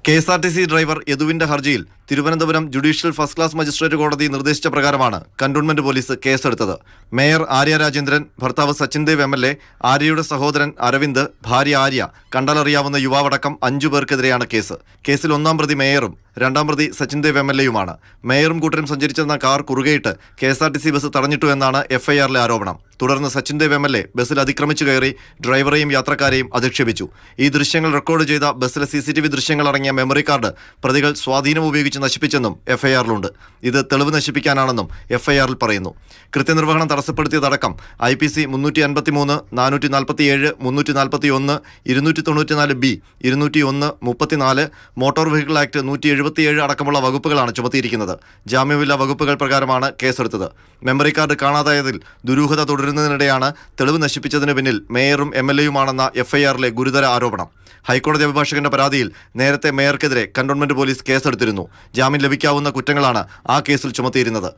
KSRTC driver യദുവിന്റെ ഹർജിയിൽ Thiruvananthapuram judicial first class magistrate കോടതി നിർദ്ദേശിച്ച പ്രകാരമാണ് കന്റോൺമെന്റ് പോലീസ് കേസെടുത്തത്. മേയർ ആര്യ രാജേന്ദ്രൻ, ഭർത്താവ് സച്ചിൻ ദേവ് MLA, ആര്യയുടെ സഹോദരൻ അരവിന്ദ്, ഭാര്യ ആര്യ, കണ്ടാലറിയാവുന്ന യുവാവടക്കം 5 പേർക്കെതിരെയാണ് കേസ്. കേസിൽ 1-ാം പ്രതി മേയറും 2-ാം പ്രതി സച്ചിൻ ദേവ് MLA-യുമാണ്. മേയറും കൂട്ടരും സഞ്ചരിച്ചിരുന്ന കാർ കുറുകയിട്ട് കെഎസ്ആർടിസി ബസ് തടഞ്ഞിട്ടു എന്നാണ് FIR-ലെ ആരോപണം. തുടർന്ന് സച്ചിൻ ദേവ് MLA ബസ്സിൽ അതിക്രമിച്ചു കയറി ഡ്രൈവറെയും യാത്രക്കാരെയും അധിക്ഷേപിച്ചു. ഈ ദൃശ്യങ്ങൾ റെക്കോർഡ് ചെയ്ത ബസ്സിലെ CCTV ദൃശ്യങ്ങളടങ്ങിയ മെമ്മറി കാർഡ് പ്രതികൾ സ്വാധീനം ഉപയോഗിച്ച് നശിപ്പിച്ചെന്നും FIR-ലുണ്ട്. ഇത് തെളിവ് നശിപ്പിക്കാനാണെന്നും FIR-ൽ പറയുന്നു. കൃത്യനിർവഹണം തടസ്സപ്പെടുത്തിയതടക്കം IPC 353, 447, 341, 294B, 201, 34, motor vehicle act 177 അടക്കമുള്ള വകുപ്പുകളാണ് ചുമത്തിയിരിക്കുന്നത്. ജാമ്യമില്ലാ വകുപ്പുകൾ പ്രകാരമാണ് കേസെടുത്തത്. മെമ്മറി കാർഡ് കാണാതായതിൽ ദുരൂഹത തുടരുന്നതിനിടെയാണ് തെളിവ് നശിപ്പിച്ചതിന് പിന്നിൽ മേയറും MLA-യുമാണെന്ന FIR-ലെ ഗുരുതര ആരോപണം. ഹൈക്കോടതി അഭിഭാഷകന്റെ പരാതിയിൽ നേരത്തെ മേയർക്കെതിരെ കന്റോൺമെന്റ് പോലീസ് കേസെടുത്തിരുന്നു. ജാമ്യം ലഭിക്കാവുന്ന കുറ്റങ്ങളാണ് ആ കേസിൽ ചുമത്തിയിരുന്നത്.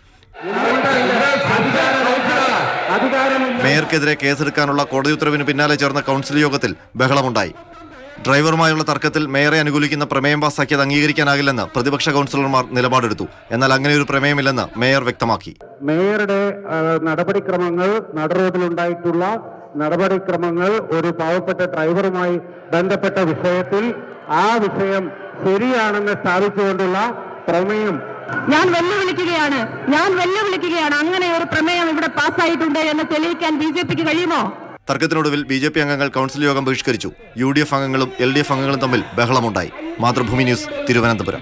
മേയർക്കെതിരെ കേസെടുക്കാനുള്ള കോടതി ഉത്തരവിന് പിന്നാലെ ചേർന്ന കൗൺസിൽ യോഗത്തിൽ ബഹളമുണ്ടായി. ഡ്രൈവറുമായുള്ള തർക്കത്തിൽ മേയറെ അനുകൂലിക്കുന്ന പ്രമേയം പാസാക്കിയത് അംഗീകരിക്കാനാകില്ലെന്ന് പ്രതിപക്ഷ കൗൺസിലർമാർ നിലപാടെടുത്തു. എന്നാൽ അങ്ങനെയൊരു പ്രമേയമില്ലെന്ന് മേയർ വ്യക്തമാക്കി. മേയറുടെ നടുറോഡിലുണ്ടായിട്ടുള്ള നടപടിക്രമങ്ങൾ ഒരു പാവപ്പെട്ട ഡ്രൈവറുമായി ബന്ധപ്പെട്ട വിഷയത്തിൽ ആ വിഷയം ശരിയാണെന്ന് സ്ഥാപിച്ചുകൊണ്ടുള്ള പ്രമേയം ഞാൻ വെല്ലുവിളിക്കുകയാണ്. അങ്ങനെ ഒരു പ്രമേയം ഇവിടെ പാസ്സായിട്ടുണ്ട് എന്ന് തെളിയിക്കാൻ BJPക്ക് കഴിയുമോ? തർക്കത്തിനൊടുവിൽ BJP അംഗങ്ങൾ കൗൺസിൽ യോഗം ബഹിഷ്കരിച്ചു. UDF അംഗങ്ങളും LDF അംഗങ്ങളും തമ്മിൽ ബഹളമുണ്ടായി. മാതൃഭൂമി ന്യൂസ്, തിരുവനന്തപുരം.